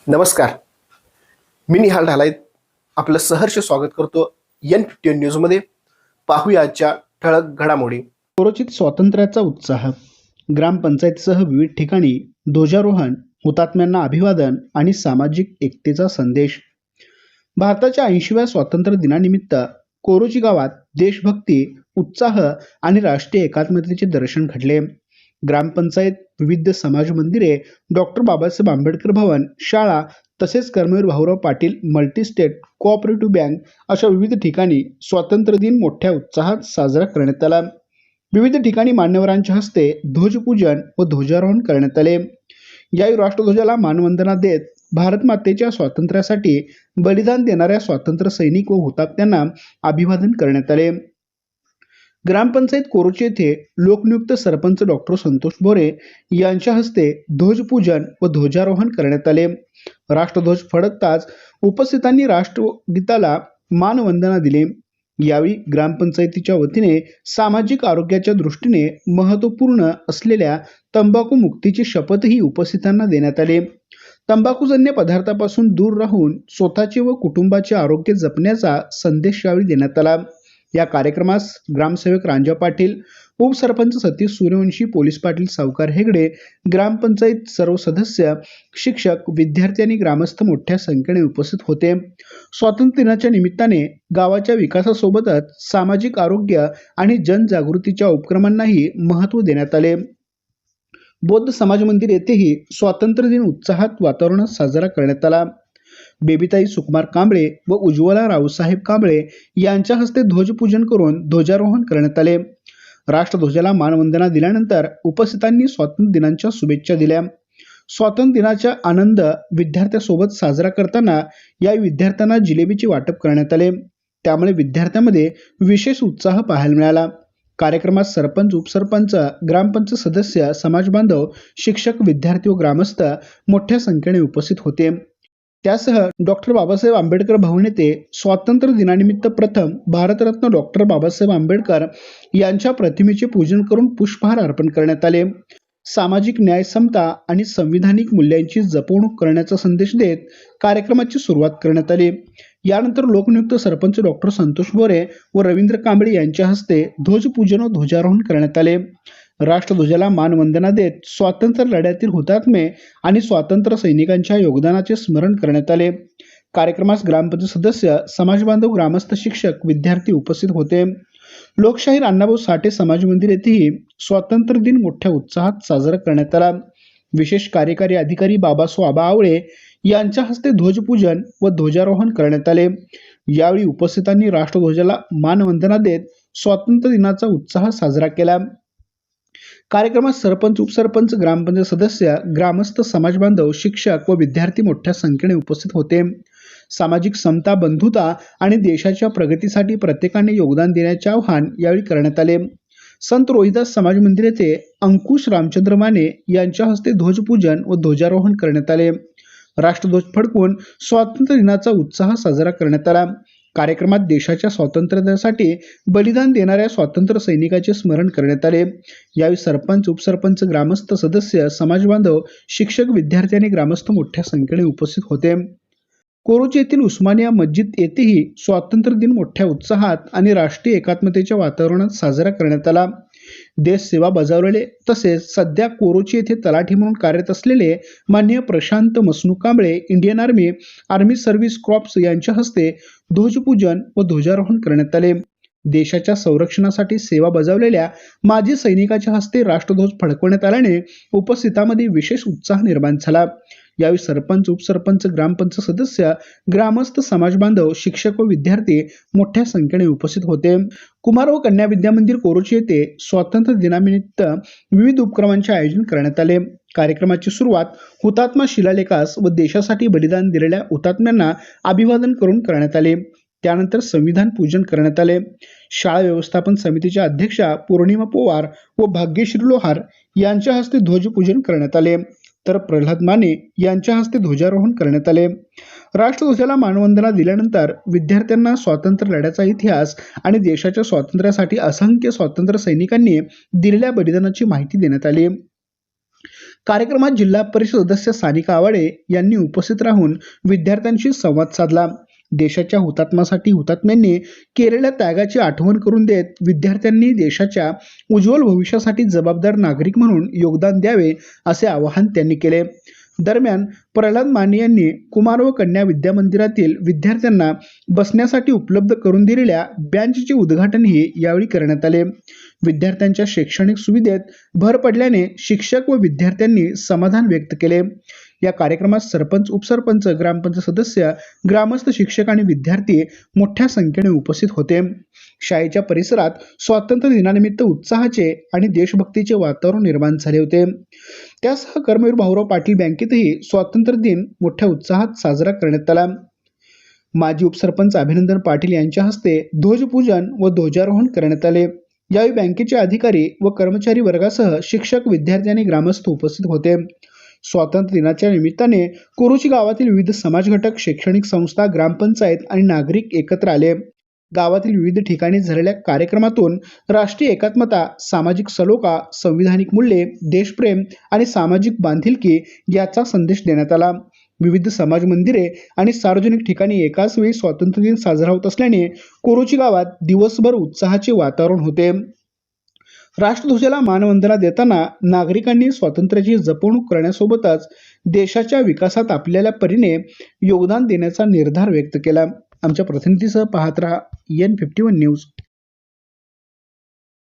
नमस्कार. मी निहाल ढालाय आपलं सहर्ष स्वागत करतो N15 न्यूजमध्ये. पाहूया आजच्या ठळक घडामोडी. कोरोचित स्वातंत्र्याचा उत्साह. ग्रामपंचायतीसह विविध ठिकाणी ध्वजारोहण, हुतात्म्यांना अभिवादन आणि सामाजिक एकतेचा संदेश. भारताच्या 80व्या स्वातंत्र्य दिनानिमित्त कोरोची गावात देशभक्ती, उत्साह आणि राष्ट्रीय एकात्मतेचे दर्शन घडले. ग्रामपंचायत, विविध समाज मंदिरे, डॉक्टर बाबासाहेब आंबेडकर भवन, शाळा तसेच Karmaveer Bhaurao Patil multistate cooperative bank अशा विविध ठिकाणी स्वातंत्र्य दिन मोठ्या उत्साहात साजरा करण्यात आला. विविध ठिकाणी मान्यवरांच्या हस्ते ध्वजपूजन व ध्वजारोहण करण्यात आले. यावेळी राष्ट्रध्वजाला मानवंदना देत भारत मातेच्या स्वातंत्र्यासाठी बलिदान देणाऱ्या स्वातंत्र्य सैनिक व हुतात्म्यांना अभिवादन करण्यात आले. ग्रामपंचायत कोरोची येथे लोकनियुक्त सरपंच डॉक्टर संतोष बोरे यांच्या हस्ते ध्वजपूजन व ध्वजारोहण करण्यात आले. राष्ट्रध्वज फडकताच उपस्थितांनी राष्ट्रगीताला मानवंदना दिली. यावेळी ग्रामपंचायतीच्या वतीने सामाजिक आरोग्याच्या दृष्टीने महत्त्वपूर्ण असलेल्या तंबाखू मुक्तीची शपथही उपस्थितांना देण्यात आली. तंबाखूजन्य पदार्थापासून दूर राहून स्वतःचे व कुटुंबाचे आरोग्य जपण्याचा संदेश यावेळी देण्यात आला. या कार्यक्रमास ग्रामसेवक रांजा पाटील, उपसरपंच सतीश सूर्यवंशी, पोलीस पाटील सावकार हेगडे, ग्रामपंचायत सर्व सदस्य, शिक्षक, विद्यार्थी आणि ग्रामस्थ मोठ्या संख्येने उपस्थित होते. स्वातंत्र्य दिनाच्या निमित्ताने गावाच्या विकासासोबतच सामाजिक आरोग्य आणि जनजागृतीच्या उपक्रमांनाही महत्त्व देण्यात आले. बौद्ध समाज मंदिर येथेही स्वातंत्र्य दिन उत्साहात वातावरणात साजरा करण्यात आला. बेबीताई सुकुमार कांबळे व उज्ज्वला रावसाहेब कांबळे यांच्या हस्ते ध्वजपूजन करून ध्वजारोहण करण्यात आले. राष्ट्रध्वजाला मानवंदना दिल्यानंतर उपस्थितांनी स्वातंत्र्य दिनाच्या शुभेच्छा दिल्या. स्वातंत्र्य दिनाचा आनंद विद्यार्थ्यांसोबत साजरा करताना या विद्यार्थ्यांना जिलेबीचे वाटप करण्यात आले. त्यामुळे विद्यार्थ्यांमध्ये विशेष उत्साह पाहायला मिळाला. कार्यक्रमात सरपंच, उपसरपंच, ग्रामपंचायत सदस्य, समाजबांधव, शिक्षक, विद्यार्थी व ग्रामस्थ मोठ्या संख्येने उपस्थित होते. त्यासह डॉक्टर बाबासाहेब आंबेडकर भवन येथे स्वातंत्र्य दिनानिमित्त प्रथम भारतरत्न डॉक्टर बाबासाहेब आंबेडकर यांच्या प्रतिमेचे पूजन करून पुष्पहार अर्पण करण्यात आले. सामाजिक न्याय, समता आणि संविधानिक मूल्यांची जपवणूक करण्याचा संदेश देत कार्यक्रमाची सुरुवात करण्यात आली. यानंतर लोकनियुक्त सरपंच डॉक्टर संतोष बोरे व रवींद्र कांबळे यांच्या हस्ते ध्वजपूजन व ध्वजारोहण करण्यात आले. राष्ट्रध्वजाला मानवंदना देत स्वातंत्र्य लढ्यातील हुतात्मे आणि स्वातंत्र्य सैनिकांच्या योगदानाचे स्मरण करण्यात आले. कार्यक्रमास ग्रामपंचायत सदस्य, समाजबांधव, ग्रामस्थ, शिक्षक, विद्यार्थी उपस्थित होते. लोकशाहीर अण्णाभाऊ साठे समाज मंदिर येथेही स्वातंत्र्य दिन मोठ्या उत्साहात साजरा करण्यात आला. विशेष कार्यकारी अधिकारी बाबासो आबा आवळे यांच्या हस्ते ध्वजपूजन व ध्वजारोहण करण्यात आले. यावेळी उपस्थितांनी राष्ट्रध्वजाला मानवंदना देत स्वातंत्र्य दिनाचा उत्साह साजरा केला. कार्यक्रमात सरपंच, उपसरपंच, ग्रामपंचायत सदस्य, ग्रामस्थ, समाजबांधव, शिक्षक व विद्यार्थी मोठ्या संख्येने उपस्थित होते. सामाजिक समता, बंधुता आणि देशाच्या प्रगतीसाठी प्रत्येकाने योगदान देण्याचे आवाहन यावेळी करण्यात आले. संत रोहिदास समाज मंदिर येथे अंकुश रामचंद्र माने यांच्या हस्ते ध्वजपूजन व ध्वजारोहण करण्यात आले. राष्ट्रध्वज फडकवून स्वातंत्र्य दिनाचा उत्साह साजरा करण्यात आला. कार्यक्रमात देशाच्या स्वातंत्र्यासाठी बलिदान देणाऱ्या स्वातंत्र्य सैनिकांचे स्मरण करण्यात आले. यावेळी सरपंच, उपसरपंच, ग्रामस्थ, सदस्य, समाजबांधव, शिक्षक, विद्यार्थी आणि ग्रामस्थ मोठ्या संख्येने उपस्थित होते. कोरोची येथील उस्मानिया मस्जिद येथेही स्वातंत्र्य दिन मोठ्या उत्साहात आणि राष्ट्रीय एकात्मतेच्या वातावरणात साजरा करण्यात आला. देश सेवा बजावलेले तसेच सध्या कोरोची येथे तलाठी म्हणून कार्यरत असलेले माननीय Prashant Masnu Kamble, Indian army service corps यांच्या हस्ते ध्वजपूजन व ध्वजारोहण करण्यात आले. देशाच्या संरक्षणासाठी सेवा बजावलेल्या माजी सैनिकाच्या हस्ते राष्ट्रध्वज फडकवण्यात आल्याने उपस्थितांमध्ये विशेष उत्साह निर्माण झाला. यावेळी सरपंच, उपसरपंच, ग्रामपंचायत सदस्य, ग्रामस्थ, समाजबांधव, शिक्षक व विद्यार्थी मोठ्या संख्येने उपस्थित होते. कुमार व कन्या विद्या मंदिर कोरोची येथे स्वातंत्र्य दिनानिमित्त विविध उपक्रमांचे आयोजन करण्यात आले. कार्यक्रमाची सुरुवात हुतात्मा शिलालेखास व देशासाठी बलिदान दिलेल्या हुतात्म्यांना अभिवादन करून करण्यात आले. त्यानंतर संविधान पूजन करण्यात आले. शाळा व्यवस्थापन समितीच्या अध्यक्षा पौर्णिमा पवार व भाग्यश्री लोहार यांच्या हस्ते ध्वजपूजन करण्यात आले. तर प्रल्हाद माने यांच्या हस्ते ध्वजारोहण करण्यात आले. राष्ट्रध्वजाला मानवंदना दिल्यानंतर विद्यार्थ्यांना स्वातंत्र्य लढ्याचा इतिहास आणि देशाच्या स्वातंत्र्यासाठी असंख्य स्वातंत्र्य सैनिकांनी दिलेल्या बलिदानाची माहिती देण्यात आली. कार्यक्रमात जिल्हा परिषद सदस्य सानिका आवाडे यांनी उपस्थित राहून विद्यार्थ्यांशी संवाद साधला. देशाच्या हुतात्म्यासाठी हुतात्म्यांनी केलेल्या त्यागाची आठवण करून देत विद्यार्थ्यांनी देशाच्या उज्ज्वल भविष्यासाठी जबाबदार नागरिक म्हणून योगदान द्यावे असे आवाहन त्यांनी केले. दरम्यान प्रल्हाद माने यांनी कुमार व कन्या विद्यामंदिरातील विद्यार्थ्यांना बसण्यासाठी उपलब्ध करून दिलेल्या बेंचचे उद्घाटनही यावेळी करण्यात आले. विद्यार्थ्यांच्या शैक्षणिक सुविधेत भर पडल्याने शिक्षक व विद्यार्थ्यांनी समाधान व्यक्त केले. या कार्यक्रमात सरपंच, उपसरपंच, ग्रामपंचायत सदस्य, ग्रामस्थ, शिक्षक आणि विद्यार्थी मोठ्या संख्येने उपस्थित होते. शाळेच्या परिसरात स्वातंत्र्य दिनानिमित्त उत्साहाचे आणि देशभक्तीचे वातावरण निर्माण झाले होते. त्यासह कर्मवीर भाऊराव पाटील बँकेतही स्वातंत्र्य दिन मोठ्या उत्साहात साजरा करण्यात आला. माजी उपसरपंच अभिनंदन पाटील यांच्या हस्ते ध्वजपूजन व ध्वजारोहण करण्यात आले. यावेळी बँकेचे अधिकारी व कर्मचारी वर्गासह शिक्षक, विद्यार्थी आणि ग्रामस्थ उपस्थित होते. स्वातंत्र्य दिनाच्या निमित्ताने कुरुची गावातील विविध समाज घटक, शैक्षणिक संस्था, ग्रामपंचायत आणि नागरिक एकत्र आले. गावातील विविध ठिकाणी झालेल्या कार्यक्रमातून राष्ट्रीय एकात्मता, सामाजिक सलोखा, संविधानिक मूल्ये, देशप्रेम आणि सामाजिक बांधिलकी याचा संदेश देण्यात आला. विविध समाज मंदिरे आणि सार्वजनिक ठिकाणी एकाच वेळी स्वातंत्र्य दिन साजरा होत असल्याने कुरुची गावात दिवसभर उत्साहाचे वातावरण होते. राष्ट्रध्वजाला मानवंदना देताना नागरिकांनी स्वातंत्र्याची जपणूक करण्यासोबतच देशाच्या विकासात आपल्या परीने योगदान देण्याचा निर्धार व्यक्त केला. आमच्या प्रतिनिधीसह पाहत रहा N51 न्यूज.